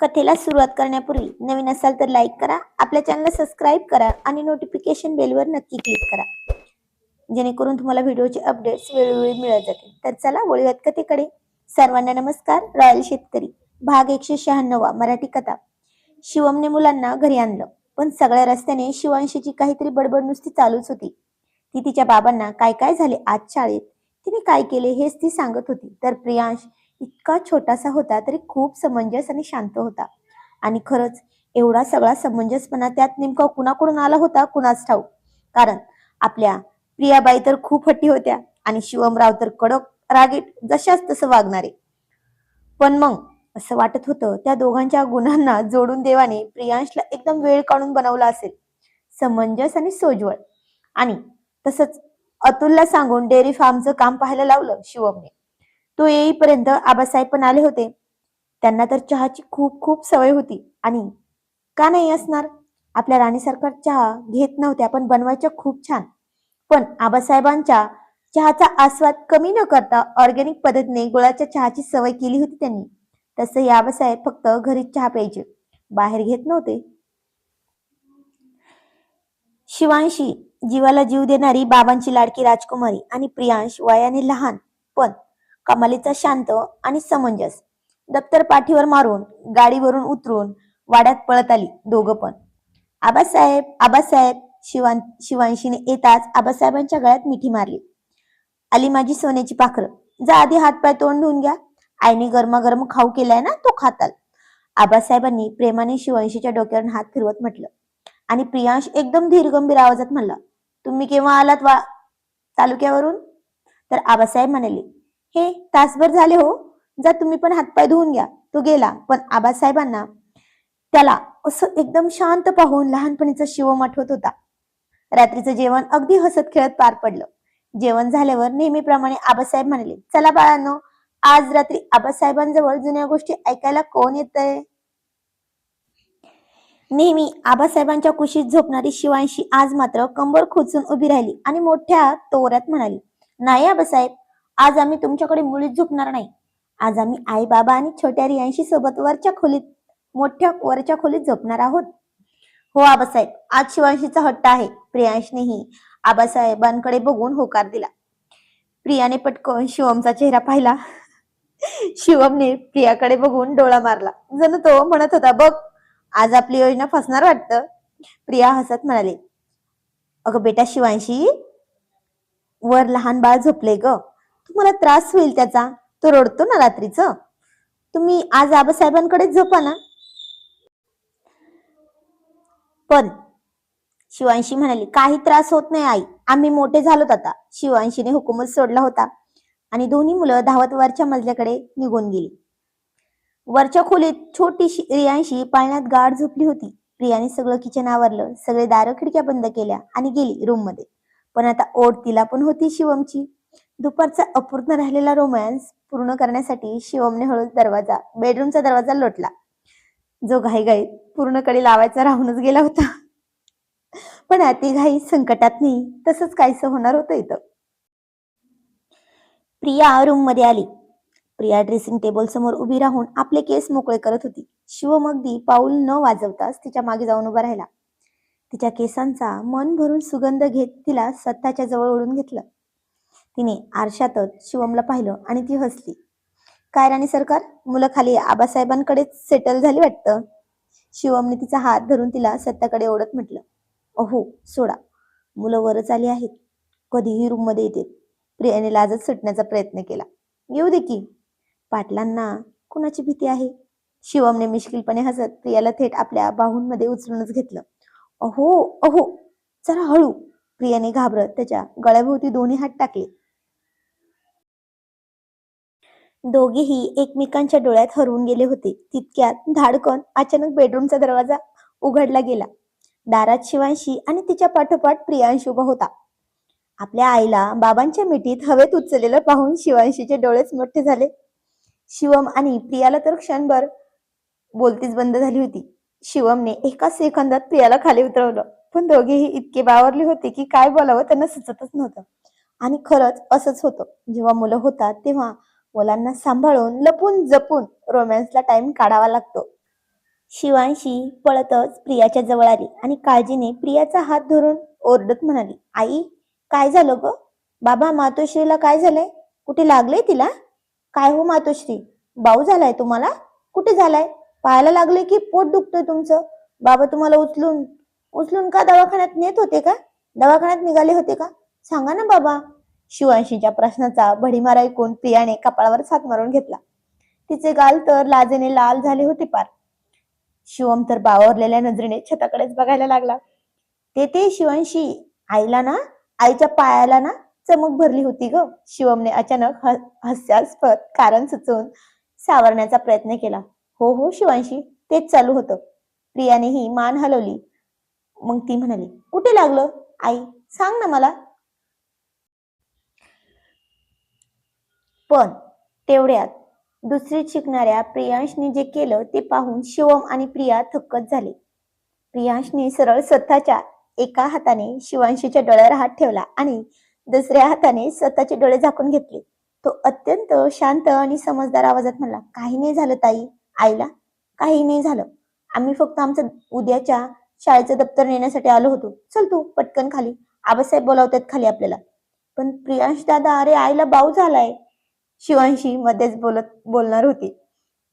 कथेला सुरुवात करण्यापूर्वी नवीन असाल तर लाईक करा, आपल्या चॅनलला सबस्क्राईब करा आणि नोटिफिकेशन बेलवर नक्की क्लिक करा, जेणेकरून तुम्हाला व्हिडिओचे अपडेट्स वेळोवेळी मिळत जातील. तर चला वळूयात कथेकडे. सर्वांना नमस्कार. रॉयल शेतकरी भाग 196 मराठी कथा. शिवमने मुलांना घरी आणलं, पण सगळ्या रस्त्याने शिवांशीची काहीतरी बडबड नुसती चालूच होती. ती तिच्या बाबांना काय काय झाले आज शाळेत, तिने काय केले हेच ती सांगत होती. तर प्रियांश इतका छोटासा होता तरी खूप समंजस आणि शांत होता. आणि खरंच एवढा सगळा समंजसपणा त्यात नेमका कुणाकडून आला होता कुणाच ठाऊक. कारण आपल्या प्रियाबाई तर खूप हट्टी होत्या आणि शिवमराव तर कडक रागीट जशाच तसं वागणारे. पण मग असं वाटत होतं त्या दोघांच्या गुणांना जोडून देवाने प्रियांशला एकदम वेळ काढून बनवला असेल. समंजस आणि सोज्वळ. आणि तसंच अतुलला सांगून डेअरी फार्मचं काम पाहायला लावलं शिवमने. तो येईपर्यंत आबासाहेब पण आले होते. त्यांना तर चहाची खूप खूप सवय होती आणि का नाही असणार. आपल्या राणीसारखा चहा घेत नव्हत्या पण बनवायच्या खूप छान. पण आबासाहेबांच्या चहाचा आस्वाद कमी न करता ऑर्गॅनिक पद्धतीने गुळाच्या चहाची सवय केली होती त्यांनी. तसंही आबासाहेब फक्त घरीच चहा प्यायचे, बाहेर घेत नव्हते. शिवांशी जीवाला जीव देणारी बाबांची लाडकी राजकुमारी आणि प्रियांश वयाने लहान पण कमालीचा शांत आणि समंजस. दप्तर पाठीवर मारून गाडीवरून उतरून वाड्यात पळत आली दोघं पण. आबासाहेब आबासाहेब. शिवांशीने येताच आबासाहेबांच्या गळ्यात मिठी मारली. आली माझी सोन्याची पाखरं. जा आधी हातपाय तोंड धुवून घ्या, आईने गरमागरम खाऊ केलाय ना तो खाताल. आबासाहेबांनी प्रेमाने शिवांशीच्या डोक्यावरून हात फिरवत म्हटलं. आणि प्रियांश एकदम धीरगंभीर आवाजात म्हणला, तुम्ही केव्हा आलात तालुक्यावरून? तर आबासाहेब म्हणाले, हे तासभर झाले हो. जा तुम्ही पण हातपाय धुवून घ्या. तो गेला. पण आबासाहेबांना त्याला असं एकदम शांत पाहून लहानपणीचा शिवम आठवत होता. रात्रीचं जेवण अगदी हसत खेळत पार पडलं. जेवण झाल्यावर नेहमीप्रमाणे आबासाहेब म्हणाले, चला बाळांनो, आज रात्री आबासाहेबांजवळ जुन्या गोष्टी ऐकायला कोण येतंय? नेहमी आबासाहेबांच्या कुशीत झोपणारी शिवांशी आज मात्र कंबर खोचून उभी राहिली आणि मोठ्या तोऱ्यात म्हणाली, नाही आबासाहेब, आज आम्ही तुमच्याकडे मुळीच झोपणार नाही. आज आम्ही आई बाबा आणि छोट्या रियांशी सोबत मोठ्या वरच्या खोलीत झोपणार आहोत. हो आबासाहेब, आज शिवांशीचा हट्ट आहे. प्रियांशनेही आबासाहेबांकडे बघून होकार दिला. प्रियाने पटकन शिवमचा चेहरा पाहिला. शिवमने प्रियाकडे बघून डोळा मारला, जणू तो म्हणत होता, बघ आज आपली योजना फसणार वाटतं. प्रिया हसत म्हणाले, अगं बेटा शिवांशी, वर लहान बाळ झोपले ग, तुम्हाला त्रास होईल त्याचा. तो रडतो ना रात्रीच. तुम्ही आज आबासाहेबांकडेच झोपा ना. पण शिवांशी म्हणाली, काही त्रास होत नाही आई, आम्ही मोठे झालोत आता. शिवांशीने हुकूमच सोडला होता आणि दोन्ही मुलं धावत वरच्या मजल्याकडे निघून गेली. वरच्या खोलीत छोटीशी रियांशी पाळण्यात गाढ झोपली होती. प्रियाने सगळं किचन आवरलं, सगळे दारं खिडक्या बंद केल्या आणि गेली रूम मध्ये. पण आता ओढ तिला पण होती शिवमची. दुपारचा अपूर्ण राहिलेला रोमॅन्स पूर्ण करण्यासाठी शिवमने हळूच बेडरूमचा दरवाजा लोटला, जो घाईघाईत पूर्ण कडे लावायचा राहूनच गेला होता. पण अति घाई संकटात नाही, तसंच काहीसं होणार होतं इथं. प्रिया रूम मध्ये आली. प्रिया ड्रेसिंग टेबल समोर उभी राहून आपले केस मोकळे करत होती. शिवम अगदी पाऊल न वाजवताच तिच्या मागे जाऊन उभा राहिला. तिच्या केसांचा मन भरून सुगंध घेत तिला स्वतःच्या जवळ ओढून घेतलं. तिने आरशातच शिवमला पाहिलं आणि ती हसली. काय राणी सरकार, मुलं खाली आबासाहेबांकडेच सेटल झाली वाटतं. शिवमने तिचा हात धरून तिला स्वतःकडे ओढत म्हटलं, अहो सोडा, मुलं वरच आली आहेत, कधीही रूम मध्ये येते. प्रियाने लाजत सुटण्याचा प्रयत्न केला. येऊ दे की, पाटलांना कुणाची भीती आहे. शिवमने मिश्किलपणे हसत प्रियाला थेट आपल्या बाहूंमध्ये उचलूनच घेतलं. अहो अहो, जरा हळू. प्रियाने घाबरत त्याच्या गळ्याभोवती दोन्ही हात टाकले. दोघेही एकमेकांच्या डोळ्यात हरवून गेले होते. तितक्यात धाडकन अचानक बेडरूमचा दरवाजा उघडला गेला. दारात शिवांशी आणि तिच्या पाठोपाठ प्रियांश उभा होता. आपल्या आईला बाबांच्या मिठीत हवेत उचललेलं पाहून शिवांशीचे डोळेच मोठे झाले. शिवम आणि प्रियाला तर क्षणभर बोलतीच बंद झाली होती. शिवमने एका सेकंदात प्रियाला खाली उतरवलं, पण दोघेही इतके बावरले होते की काय बोलावं त्यांना सुचतच नव्हतं. आणि खरंच असंच होतं, जेव्हा मुलं होतात तेव्हा मुलांना सांभाळून लपून जपून रोमॅन्सला टाइम काढावा लागतो. शिवांशी पळतच प्रियाच्या जवळ आली आणि काळजीने प्रियाचा हात धरून ओरडत म्हणाली, आई काय झालं ग? बाबा मातोश्रीला काय झालंय? कुठे लागलंय तिला? काय हो मातोश्री, बाऊ झालाय तुम्हाला? कुठे झालाय? पायाला लागले की पोट दुखतोय तुमचं? बाबा तुम्हाला उचलून उचलून का दवाखान्यात नेत होते का? दवाखान्यात निघाले होते का? सांगा ना बाबा. शिवांशीच्या प्रश्नाचा भडीमार ऐकून प्रियाने कपाळावर हात मारून घेतला. तिचे गाल तर लाजेने लाल झाले होते पार. शिवम तर बावरलेल्या नजरेने छताकडेच बघायला लागला. ते शिवांशी, आईला ना, आईच्या पायाला ना चमक भरली होती ग. शिवमने अचानक हास्यास्पद कारण सुचवून सावरण्याचा प्रयत्न केला. हो हो शिवांशी, तेच चालू होतं. प्रियानेही मान हलवली. मग ती म्हणाली, कुठे लागलं आई, सांग ना मला. पण तेवढ्यात दुसरीत शिकणाऱ्या प्रियांशने जे केलं ते पाहून शिवम आणि प्रिया थक्कच झाले. प्रियांशने सरळ स्वतःच्या एका हाताने शिवांशीच्या डोळ्यावर हात ठेवला आणि दुसऱ्या हाताने स्वतःचे डोळे झाकून घेतले. तो अत्यंत शांत आणि समजदार आवाजात म्हणला, काही नाही झालं ताई, आईला काही नाही झालं. आम्ही फक्त आमचं उद्याच्या शाळेचं दप्तर नेण्यासाठी आलो होतो. चल तू पटकन खाली, आबासाहेब बोलावतात खाली आपल्याला. पण प्रियांश दादा, अरे आईला बाऊ झालाय. शिवांशी मध्येच बोलणार होती.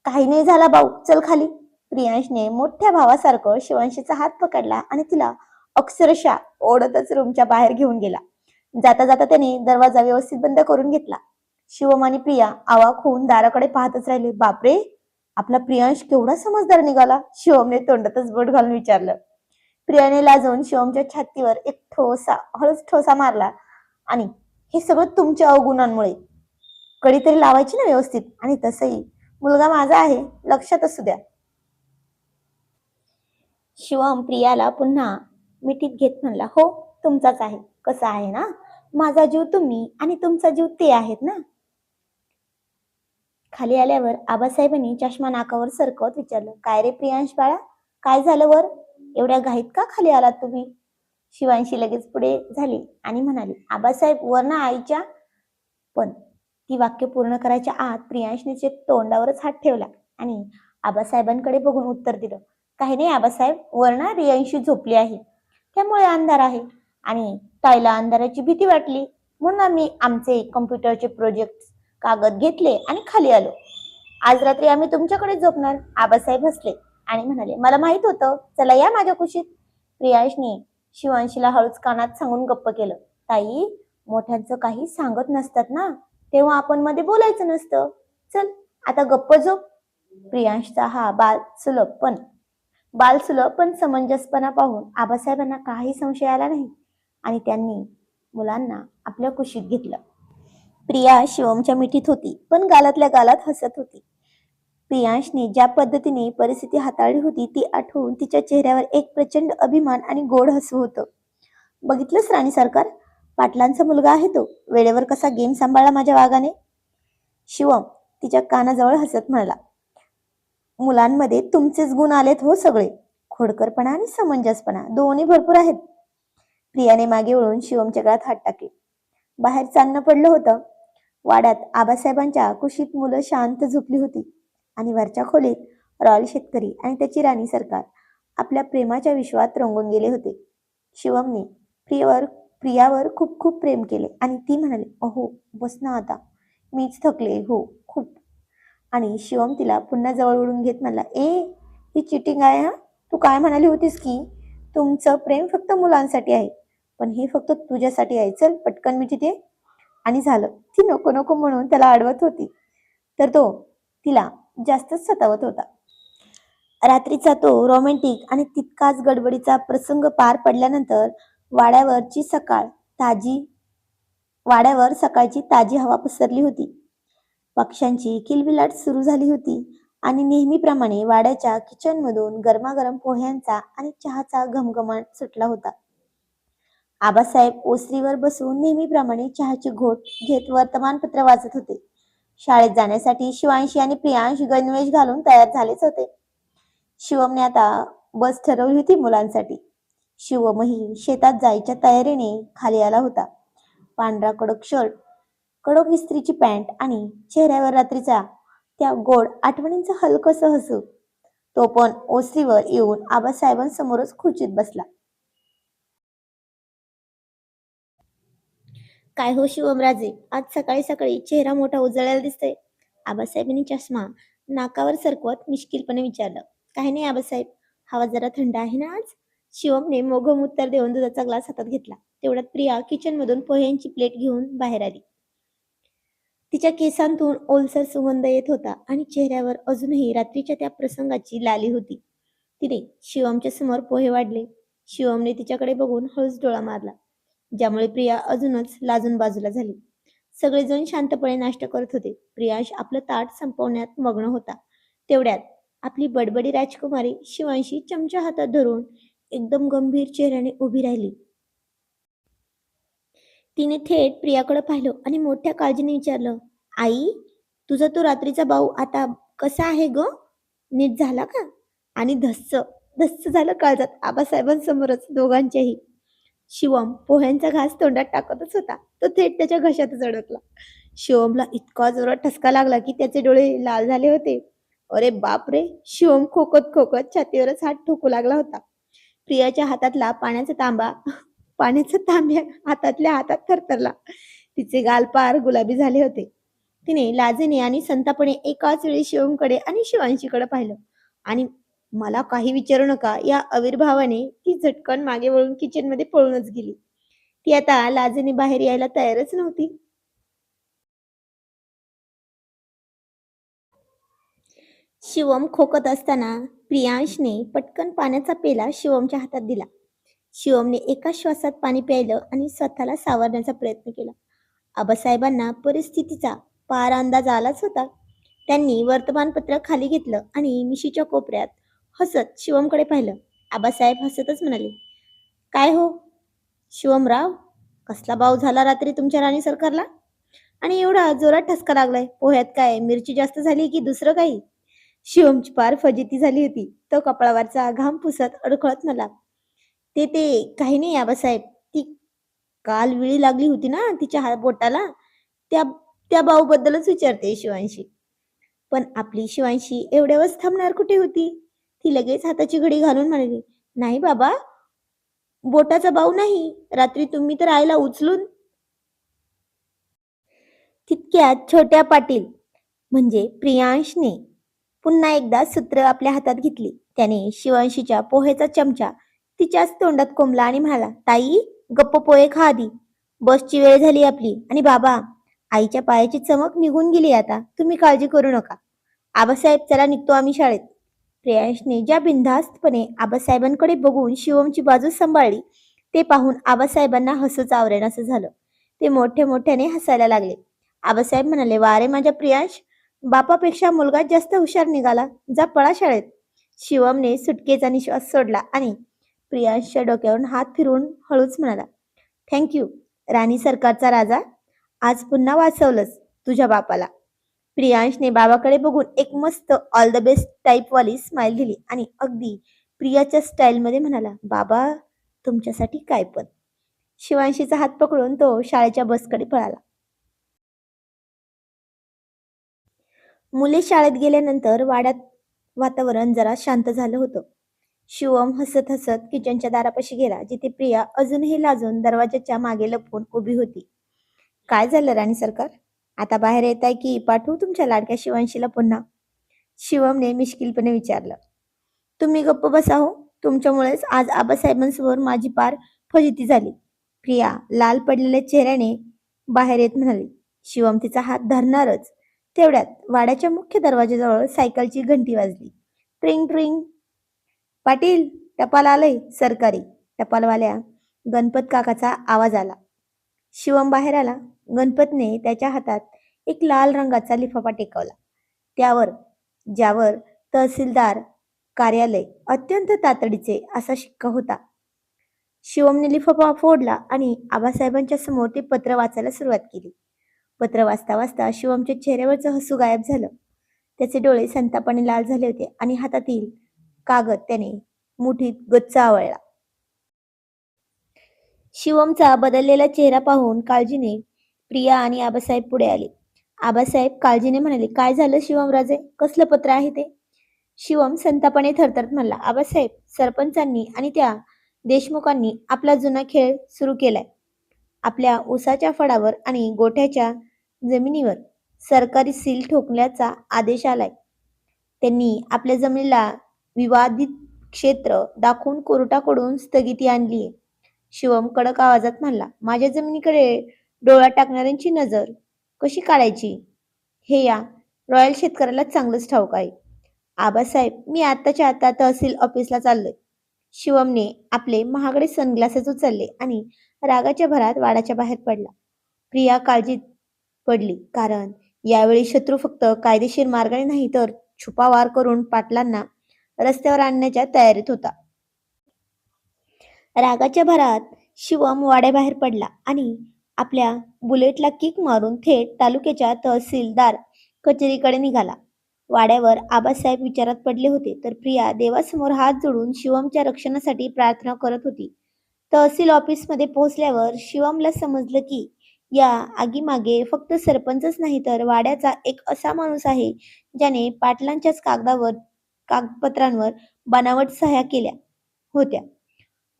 काही नाही झाला भाऊ, चल खाली. प्रियांशने मोठ्या भावासारखं शिवांशीचा हात पकडला आणि तिला अक्षरशः ओढतच रूमच्या बाहेर घेऊन गेला. जाता जाता त्याने दरवाजा व्यवस्थित बंद करून घेतला. शिवम आणि प्रिया अवाक होऊन दाराकडे पाहतच राहिले. बापरे, आपला प्रियांश केवढा समजदार निघाला, शिवमने तोंडातच बोट घालून विचारलं. प्रियाने लाजवून शिवमच्या छातीवर एक हळूच ठोसा मारला. आणि हे सगळं तुमच्या अवगुणांमुळे. कडी तरी लावायची ना व्यवस्थित, आणि तसंही मुलगा माझा आहे, लक्षात असू द्या. शिवम प्रियाला पुन्हा मिठीत घेत म्हणला, हो तुमचाच आहे. कसा आहे ना, माझा जीव तुम्ही आणि तुमचा जीव ते आहेत ना. खाली आल्यावर आबासाहेबांनी चष्मा नाकावर सरकवत विचारलं, काय रे प्रियांश बाळा, काय झालं वर? एवढ्या घाईत का खाली आलात तुम्ही? शिवांशी लगेच पुढे झाली आणि म्हणाली, आबासाहेब वर ना आईच्या. पण ती वाक्य पूर्ण करायच्या आत प्रियांशने तोंडावरच हात ठेवला आणि आबासाहेबांकडे बघून उत्तर दिलं, काही नाही आबासाहेब, वरना रियांशी झोपली आहे, त्यामुळे अंधार आहे आणि ताईला अंधाराची भीती वाटली, म्हणून आम्ही आमचे कम्प्युटरचे प्रोजेक्ट कागद घेतले आणि खाली आलो. आज रात्री आम्ही तुमच्याकडे झोपणार. आबासाहेब हसले आणि म्हणाले, मला माहित होतं, चला या माझ्या कुशीत. प्रियांशने शिवांशीला हळूच कानात सांगून गप्प केलं, ताई, मोठ्यांचं काही सांगत नसतात ना, तेव्हा आपण मध्ये बोलायचं नसतं. चल आता गप्प झोप. प्रियांशचा हा बालसुलभ पण समंजसपणा पाहून आबासाहेबांना काही संशय आला नाही आणि त्यांनी मुलांना आपल्या कुशीत घेतलं. प्रिया शिवमच्या मिठीत होती, पण गालातल्या गालात हसत होती. प्रियांशने ज्या पद्धतीने परिस्थिती हाताळली होती ती आठवून तिच्या चेहऱ्यावर एक प्रचंड अभिमान आणि गोड हसू होतं. बघितलंस राणी सरकार, पाटलांचा मुलगा आहे तो, वेळेवर कसा गेम सांभाळला माझ्या वागाने. शिवम तिच्या कानाजवळ हसत म्हणाला, मुलांमध्ये तुमचेच गुण आलेत हो सगळे, खोडकरपणा आणि समंजसपणा दोन्ही भरपूर आहेत. प्रियाने मागे वळून शिवमच्या गळ्यात हात टाकले. बाहेर चांदणं पडलं होतं. वाड्यात आबासाहेबांच्या कुशीत मुलं शांत झोपली होती आणि वरच्या खोलीत रॉयल शेतकरी आणि त्याची राणी सरकार आपल्या प्रेमाच्या विश्वात रंगून गेले होते. शिवमने प्रियावर खूप खूप प्रेम केले आणि ती म्हणाली, अहो बस ना आता, मीच थकले हो खूप. आणि शिवम तिला पुन्हा जवळ ओढून घेत म्हणला, ही चिटिंग आहे हा. तू काय म्हणाली होतीस की तुमचं प्रेम फक्त मुलांसाठी आहे, पण हे फक्त तुझ्यासाठी आहे. चल पटकन मी तिथे. आणि झालं, ती नको नको म्हणून त्याला अडवत होती तर तो तिला जास्तच सतावत होता. रात्रीचा तो रोमॅन्टिक आणि तितकाच गडबडीचा प्रसंग पार पडल्यानंतर वाड्यावर सकाळची ताजी हवा पसरली होती. पक्ष्यांची किलबिलाट सुरू झाली होती आणि नेहमीप्रमाणे वाड्याच्या किचनमधून गरमागरम पोह्यांचा आणि चहाचा घमघमाट सुटला होता. आबासाहेब ओसरीवर बसून नेहमीप्रमाणे चहाची घोट घेत वर्तमानपत्र वाचत होते. शाळेत जाण्यासाठी शिवांशी आणि प्रियांश गणवेश घालून तयार झालेच होते. शिवमने आता बस ठरवली होती मुलांसाठी. शिवमही शेतात जायच्या तयारीने खाली आला होता. पांढरा कडक शर्ट, कडक इस्त्रीची पॅन्ट आणि चेहऱ्यावर रात्रीचा त्या गोड आठवणींचं हलकंसं हसू. तो पण ओसरीवर येऊन आबासाहेबांसमोरच खुर्चीत बसला. काय हो शिवमराजे, आज सकाळी सकाळी चेहरा मोठा उजळलेला दिसतोय. आबासाहेबांनी चष्मा नाकावर सरकवत मिश्किलपणे विचारलं. काही नाही आबासाहेब, हवा जरा थंड आहे ना आज. शिवमने मोघम उत्तर देऊन दुधाचा ग्लास हातात घेतला. तेवढ्यात प्रिया किचन मधून पोह्यांची प्लेट घेऊन बाहेर आली. तिच्या केसांतून ओलसर सुगंध येत होता आणि चेहऱ्यावर अजूनही रात्रीच्या त्या प्रसंगाची लाली होती. तिने शिवमच्या समोर पोहे वाढले. शिवमने तिच्याकडे बघून हळूच डोळा मारला, ज्यामुळे प्रिया अजूनच लाजून बाजूला झाली. सगळेजण शांतपणे नाश्ता करत होते. प्रियांश आपलं ताट संपवण्यात मग्न होता. तेवढ्यात आपली बडबडी राजकुमारी शिवांशी चमचा हातात धरून एकदम गंभीर चेहऱ्याने उभी राहिली. तिने थेट प्रियाकडे पाहिलं आणि मोठ्या काळजीने विचारलं, आई, तुझा तो रात्रीचा भाऊ आता कसा आहे ग? नीट झाला का? आणि धस्स धस्स झालं काळजात आबासाहेबांसमोरच दोघांच्याही. शिवम पोह्यांचा घास तोंडात टाकतच होता. तो थेट त्याच्या घशातच अडकला. शिवमला इतका जोरात ठसका लागला की त्याचे डोळे लाल झाले होते. अरे बाप रे! शिवम खोकत खोकत छातीवरच हात ठोकू लागला होता. प्रियाच्या हातातला पाण्याचा तांब्या हातातल्या हातात थरथरला. तिचे गाल पार गुलाबी झाले होते. तिने लाजेने आणि संतापाने एकाच वेळी शिवमकडे आणि शिवांशीकडे पाहिलं आणि मला काही विचारू नका या आविर्भावाने ती झटकन मागे वळून किचन मध्ये पळूनच गेली. ती आता लाजेने बाहेर यायला तयारच नव्हती. शिवम खोकत असताना प्रियांशने पटकन पाण्याचा पेला शिवमच्या हातात दिला. शिवमने एका श्वासात पाणी प्यायलं आणि स्वतःला सावरण्याचा प्रयत्न केला. आबासाहेबांना परिस्थितीचा पार अंदाज आलाच होता. त्यांनी वर्तमानपत्र खाली घेतलं आणि मिशीच्या कोपऱ्यात हसत शिवमकडे पाहिलं. आबासाहेब हसतच म्हणाले, काय हो शिवमराव, कसला बाव झाला रात्री तुमच्या राणी सरकारला? आणि एवढा जोरात ठसका लागलाय. पोह्यात काय मिरची जास्त झाली की दुसरं काही? शिवमची पार फजिती झाली होती. तो कपाळावरचा घाम पुसत अडखळत मला, ते ते काही नाही आबासाहेब, ती काल विळी लागली होती ना तिच्या बोटाला, त्या त्या भाऊबद्दलच विचारते शिवांशी. पण आपली शिवांशी एवढ्यावरच थांबणार कुठे होती. ती लगेच हाताची घडी घालून म्हणाली, नाही बाबा, बोटाचा भाऊ नाही. रात्री तुम्ही तर आईला उचलून. तितक्यात छोट्या पाटील म्हणजे प्रियांशने पुन्हा एकदा सूत्र आपल्या हातात घेतली. त्याने शिवांशीच्या पोहेचा चमचा तिच्याच तोंडात कोंबला आणि म्हणाला, ताई, गप्प पोहे खा आधी. बसची वेळ झाली आपली. आणि बाबा, आईच्या पायाची चमक निघून गेली आता. तुम्ही काळजी करू नका. आबासाहेब, चला निघतो आम्ही शाळेत. प्रियांशने ज्या बिनधास्तपणे आबासाहेबांकडे बघून शिवमची बाजू सांभाळली ते पाहून आबासाहेबांना हसूच आवरेनासं झालं. ते मोठे मोठ्याने हसायला लागले. आबासाहेब म्हणाले, वा रे माझ्या प्रियांश, बापापेक्षा मुलगा जास्त हुशार निघाला. जा पळा शाळेत. शिवमने सुटकेचा निश्वास सोडला आणि प्रियांशच्या डोक्यावरून हात फिरवून हळूच म्हणाला, थँक्यू राणी सरकारचा राजा, आज पुन्हा वाचवलंस तुझ्या बापाला. प्रियांशने बाबाकडे बघून एक मस्त ऑल द बेस्ट टाईप वाली स्माइल दिली आणि अगदी प्रियाच्या स्टाईल मध्ये म्हणाला, बाबा तुमच्यासाठी काय पण. शिवांशीचा हात पकडून तो शाळेच्या बसकडे पळाला. मुले शाळेत गेल्यानंतर वाड्यात वातावरण जरा शांत झालं होतं. शिवम हसत हसत किचनच्या दारापाशी गेला, जिथे प्रिया अजूनही लाजून दरवाजाच्या मागे लपून उभी होती. काय झालं राणी सरकार, आता बाहेर येत आहे की पाठवू तुमच्या लाडक्या शिवांशीला पुन्हा? शिवमने मिश्किलपणे विचारलं. तुम्ही गप्प बसा हो. तुमच्यामुळेच आज आबासाहेबांसमोर माझी पार फजिती झाली. प्रिया लाल पडलेल्या चेहऱ्याने बाहेर येत म्हणाली. शिवम तिचा हात धरणारच. तेवढ्यात वाड्याच्या मुख्य दरवाजाजवळ सायकलची घंटी वाजली. ट्रिंग ट्रिंग. पाटील, टपाल आलंय सरकारी. टपालवाल्या गणपत काकाचा आवाज आला. शिवम बाहेर आला. गणपतने त्याच्या हातात एक लाल रंगाचा लिफाफा टेकवला. ज्यावर तहसीलदार कार्यालय अत्यंत तातडीचे असा शिक्का होता. शिवमने लिफाफा फोडला आणि आबासाहेबांच्या समोर ते पत्र वाचायला सुरुवात केली. पत्र वाचता वाचता शिवमच्या चेहऱ्यावरचं हसू गायब झालं. त्याचे डोळे संतापाने लाल झाले होते आणि हातातील कागद त्याने मुठीत गच्च आवळला. शिवमचा बदललेला चेहरा पाहून काळजीने प्रिया आणि आबासाहेब पुढे आले. आबासाहेब काळजीने म्हणाले, काय झालं शिवमराजे, कसलं पत्र आहे ते? शिवम संतापाने थरथरत म्हणला, आबासाहेब, सरपंचांनी आणि त्या देशमुखांनी आपला जुना खेळ सुरू केलाय. आपल्या उसाच्या फडावर आणि गोठ्याच्या जमिनीवर सरकारी सील ठोकण्याचा आदेश आलाय. त्यांनी आपल्या जमिनीला विवादित क्षेत्र दाखवून कोर्टाकडून स्थगिती आणलीय. शिवम कडक आवाजात म्हणला, माझ्या जमिनीकडे डोळा टाकणाऱ्यांची नजर कशी काढायची हे या रॉयल शेतकऱ्याला चांगलंच ठाऊक आहे. आबासाहेब, मी आत्ताच्या आता तहसील ऑफिसला चाललोय. शिवमने आपले महागडे सनग्लासेस उचलले आणि रागाच्या भरात वाडाच्या बाहेर पडला. प्रिया काळजीत पडली, कारण यावेळी शत्रू फक्त कायदेशीर मार्गाने नाही तर छुपा वार करून पाटलांना रस्त्यावर आणण्याच्या तयारीत होता. रागाच्या भरात शिवम वाड्याबाहेर पडला आणि आपल्या बुलेटला किक मारून थेट तालुक्याच्या तहसीलदार कचेरीकडे निघाला. वाड्यावर आबासाहेब विचारात पडले होते, तर प्रिया देवासमोर हात जोडून शिवमच्या रक्षणासाठी प्रार्थना करत होती. तहसील ऑफिसमध्ये पोहोचल्यावर शिवमला समजलं की या आगीमागे फक्त सरपंचच नाही तर वाड्याचा एक असा माणूस आहे ज्याने पाटलांच्याच कागदपत्रांवर बनावट सह्या केल्या होत्या.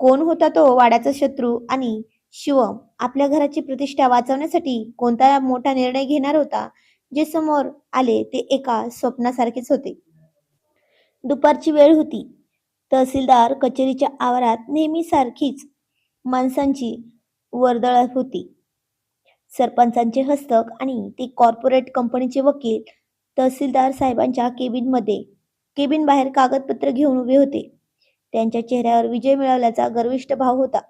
कोण होता तो वाड्याचा शत्रू आणि शिवम आपल्या घराची प्रतिष्ठा वाचवण्यासाठी कोणता मोठा निर्णय घेणार होता? जे समोर आले ते एका स्वप्नासारखेच होते. दुपारची वेळ होती. तहसीलदार कचेरीच्या आवारात नेहमीसारखीच माणसांची वर्दळ होती. सरपंचांचे हस्तक आणि ते कॉर्पोरेट कंपनीचे वकील तहसीलदार साहेबांच्या केबिन बाहेर कागदपत्र घेऊन उभे होते. त्यांच्या चेहऱ्यावर विजय मिळवल्याचा गर्विष्ठ भाव होता.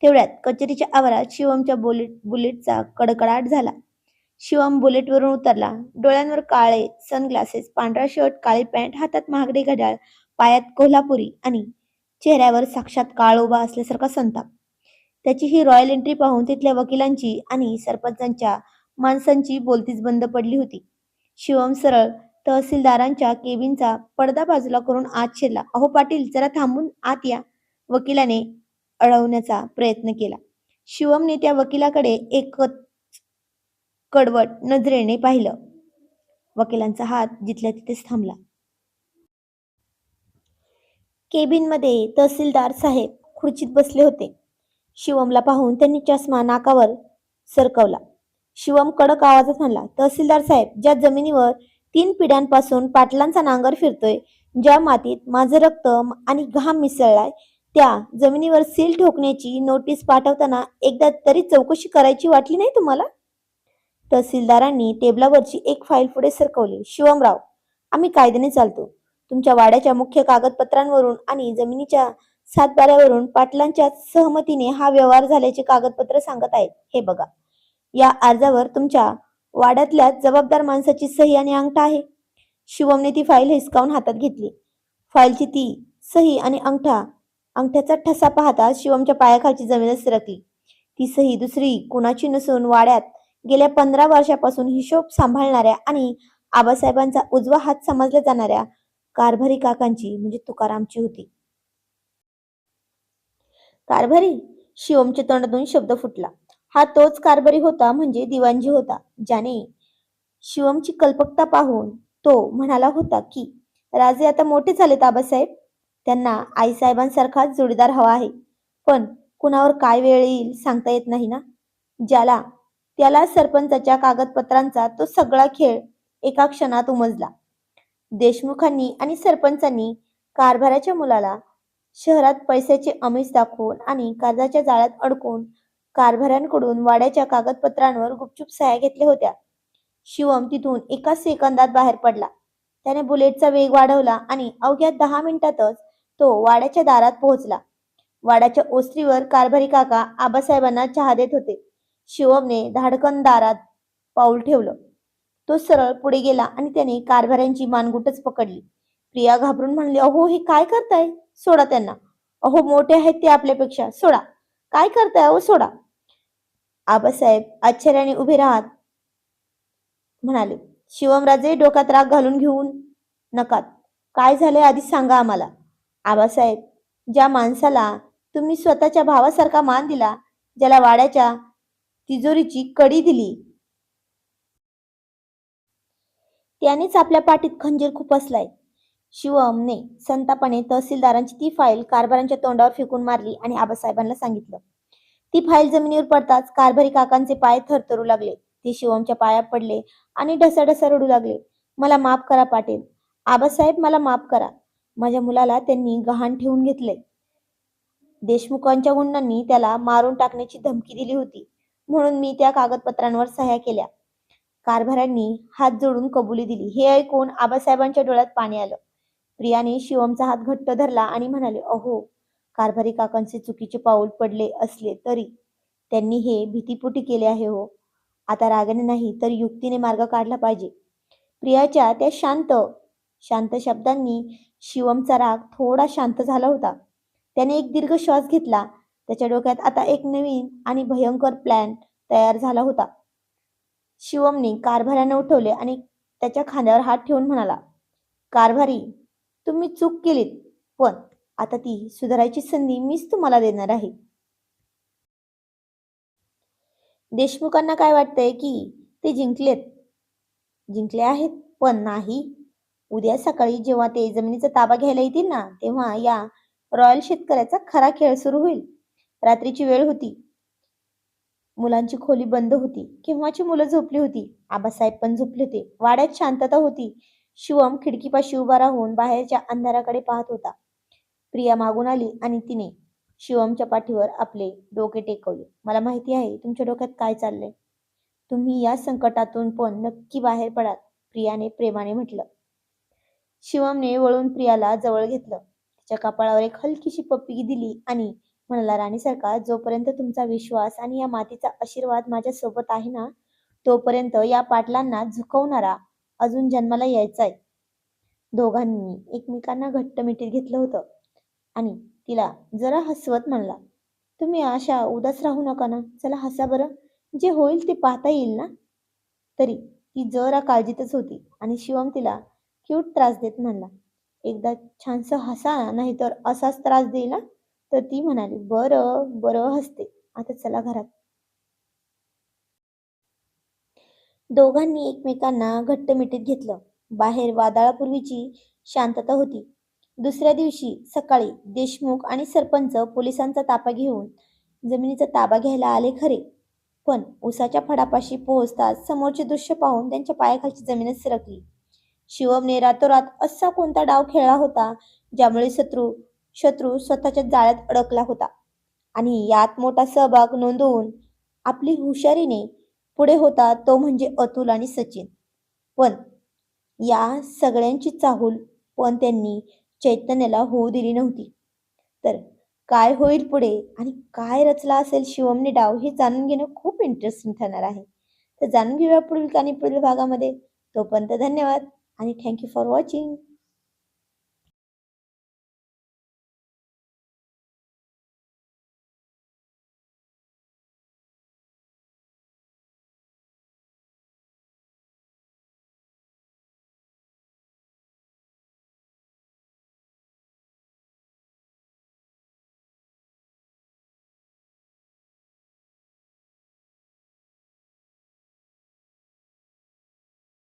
तेवढ्यात कचेरीच्या आवारात शिवमच्या बुलेटचा कडकडाट झाला. शिवम बुलेटवरून उतरला. डोळ्यांवर काळे सनग्लासेस, पांढरा शर्ट, काळी पॅन्ट, हातात महागडे घड्याळ, पायात कोल्हापुरी आणि चेहऱ्यावर साक्षात काळोबा असल्यासारखा संताप. त्याची ही रॉयल एंट्री पाहून तिथल्या वकिलांची आणि सरपंचांच्या माणसांची बोलतीच बंद पडली होती. शिवम सरळ तहसीलदारांच्या केबिनचा पडदा बाजूला करून आत शिरला. अहो पाटील, जरा थांबून आत या, वकिलाने अडवण्याचा प्रयत्न केला. शिवमने त्या वकिलाकडे एक कडवट नजरेने पाहिलं. वकिलांचा हात जिथल्या तिथेच थांबला. केबिनमध्ये तहसीलदार साहेब खुर्चीत बसले होते. शिवमला पाहून त्यांनी चष्मा नाकावर सरकवला. शिवम कडक आवाजात म्हणला, तहसीलदार साहेब, ज्या जमिनीवर 3 पिढ्यांपासून पाटलांचा नांगर फिरतोय, ज्या मातीत माझं रक्त आणि घाम मिसळलाय, त्या जमिनीवर सील ठोकण्याची नोटीस पाठवताना एकदा तरी चौकशी करायची वाटली नाही तुम्हाला? तहसीलदारांनी टेबलावरची एक फाईल पुढे सरकवली. शिवमराव, आम्ही कायद्याने चालतो. तुमच्या वाड्याच्या मुख्य कागदपत्रांवरून आणि जमिनीच्या सातबाऱ्यावरून पाटलांच्या सहमतीने हा व्यवहार झाल्याचे कागदपत्र सांगत आहेत. हे बघा, या अर्जावर तुमच्या वाड्यातल्या जबाबदार माणसाची सही आणि अंगठा आहे. शिवमने ती फाईल हिसकावून हातात घेतली. फाईलची ती सही आणि अंगठ्याचा ठसा पाहता शिवमच्या पायाखालची जमीनच सरकली. ती सही दुसरी कुणाची नसून वाड्यात गेल्या 15 वर्षापासून हिशोब सांभाळणाऱ्या आणि आबासाहेबांचा उजवा हात समजल्या जाणाऱ्या कारभारी काकांची म्हणजे तुकारामची होती. कारभारी? शिवमच्या तोंडातून शब्द फुटला. हा तोच कारभारी होता, म्हणजे दिवाणजी होता, ज्याने शिवमची कल्पकता पाहून तो म्हणाला होता की राजे आता मोठे झालेत आबासाहेब, त्यांना आईसाहेबांसारखाच जोडीदार हवा आहे. पण कुणावर काय वेळ येईल सांगता येत नाही ना. त्याला सरपंचाच्या कागदपत्रांचा तो सगळा खेळ एका क्षणात उमजला. देशमुखांनी आणि सरपंचांनी कारभाराच्या मुलाला शहरात पैशाचे आमिष दाखवून आणि कर्जाच्या जाळ्यात अडकून कारभाऱ्यांकडून वाड्याच्या कागदपत्रांवर गुपचूप सह्या घेतल्या होत्या. शिवम तिथून एका सेकंदात बाहेर पडला. त्याने बुलेटचा वेग वाढवला आणि अवघ्या 10 मिनिटातच तो वाड्याच्या दारात पोहोचला. वाड्याच्या ओसरीवर कारभारी काका आबासाहेबांना चहा देत होते. शिवमने धाडकन दारात पाऊल ठेवलं. तो सरळ पुढे गेला आणि त्याने कारभाऱ्यांची मानगुटच पकडली. प्रिया घाबरून म्हणली, अहो हे काय करताय? सोडा त्यांना. अहो मोठे आहेत ते आपल्यापेक्षा, सोडा. काय करताय? अहो सोडा. आबासाहेब आश्चर्याने उभे राहत म्हणाले, शिवमराजे, डोक्यात राग घालून घेऊन नकात. काय झाले आधी सांगा आम्हाला. आबासाहेब, ज्या माणसाला तुम्ही स्वतःच्या भावासारखा मान दिला, ज्याला वाड्याच्या तिजोरीची कडी दिली, त्यानेच आपल्या पाठीत खंजीर खुपसलाय. शिवमने संतापाने तहसीलदारांची ती फाईल कारभारांच्या तोंडावर फेकून मारली आणि आबासाहेबांना सांगितलं. ती फाईल जमिनीवर पडताच कारभारी काकांचे पाय थरथरू लागले. ते शिवमच्या पाया पडले आणि ढसाढसा रडू लागले. मला माफ करा पाटील. आबासाहेब मला माफ करा. माझ्या मुलाला त्यांनी गहाण ठेवून घेतले. देशमुखांच्या गुंडांनी त्याला मारून टाकण्याची धमकी दिली होती. म्हणून मी त्या कागदपत्रांवर सह्या केल्या. कारभाऱ्यांनी हात जोडून कबुली दिली. हे ऐकून आबासाहेबांच्या डोळ्यात पाणी आलं. प्रियाने शिवमचा हात घट्ट धरला आणि म्हणाले, अहो, कारभारी काकांचे चुकीचे पाऊल पडले असले तरी त्यांनी हे भीतीपोटी केले आहे हो. आता रागाने नाही तर युक्तीने मार्ग काढला पाहिजे. प्रियाच्या त्या शांत शांत शब्दांनी शिवमचा राग थोडा शांत झाला होता. त्याने एक दीर्घ श्वास घेतला. त्याच्या डोक्यात आता एक नवीन आणि भयंकर प्लॅन तयार झाला होता. शिवमने कारभाऱ्याने उठवले आणि त्याच्या खांद्यावर हात ठेवून म्हणाला, कारभारी, तुम्ही चूक केलीत, पण आता ती सुधारायची संधी मीच तुम्हाला देणार आहे. देशमुखांना काय वाटतंय की ते जिंकले आहेत, पण नाही. उद्या सकाळी जेव्हा ते जमिनीचा ताबा घ्यायला येतील ना, तेव्हा या रॉयल शेतकऱ्याचा खरा खेळ सुरू होईल. रात्रीची वेळ होती. मुलांची खोली बंद होती. केव्हाची मुलं झोपली होती. आबासाहेब पण झोपले होते. वाड्यात शांतता होती. शिवम खिडकीपाशी उभा राहून बाहेरच्या अंधाराकडे पाहत होता. प्रिया मागून आली आणि तिने शिवमच्या पाठीवर आपले डोके टेकवले. मला माहिती आहे तुमच्या डोक्यात काय चाललंय. तुम्ही या संकटातून पण नक्की बाहेर पडाल, प्रियाने प्रेमाने म्हटलं. शिवमने वळून प्रियाला जवळ घेतलं. तिच्या कपाळावर एक हलकीशी पप्पी दिली आणि म्हणाला, राणीसारखा, जोपर्यंत तुमचा विश्वास आणि या मातीचा आशीर्वाद माझ्या सोबत आहे ना, तोपर्यंत या पाटलांना झुकवणारा अजून जन्माला यायचाय. दोघांनी एकमेकांना घट्ट मिठीत घेतलं होतं आणि तिला जरा हसवत म्हणला, तुम्ही अशा उदास राहू नका ना, चला हसा बरं. जे होईल ते पाहता येईल ना. तरी ती जरा काळजीतच होती आणि शिवम तिला क्यूट त्रास देत म्हणला, एकदा छानसं हसा, नाही तर असाच त्रास देईल ना. तर ती म्हणाली, बरं बरं हसते, आता चला घरात. दोघांनी एकमेकांना घट्ट मिठीत घेतलं. बाहेर वादळापूर्वीची शांतता होती. दुसऱ्या दिवशी सकाळी देशमुख आणि सरपंच पोलिसांचा ताफा घेऊन जमिनीचा ताबा घ्यायला आले खरे, पण उसाच्या फडापाशी पोहोचताच समोरचे दृश्य पाहून त्यांच्या पायाखालची जमीनच सरकली. शिवमने रातोरात असा कोणता डाव खेळला होता ज्यामुळे शत्रू शत्रू स्वतःच्या जाळ्यात अडकला होता आणि यात मोठा सहभाग नोंदवून आपली हुशारीने पुढे होता तो म्हणजे अतुल आणि सचिन. पण या सगळ्यांची चाहूल पण त्यांनी चैतन्याला होऊ दिली नव्हती. तर काय होईल पुढे आणि काय रचला असेल शिवमने डाव, हे जाणून घेणं खूप इंटरेस्टिंग ठरणार आहे. तर जाणून घेऊया पुढील आणि पुढील भागामध्ये. तोपर्यंत धन्यवाद आणि थँक्यू फॉर वॉचिंग.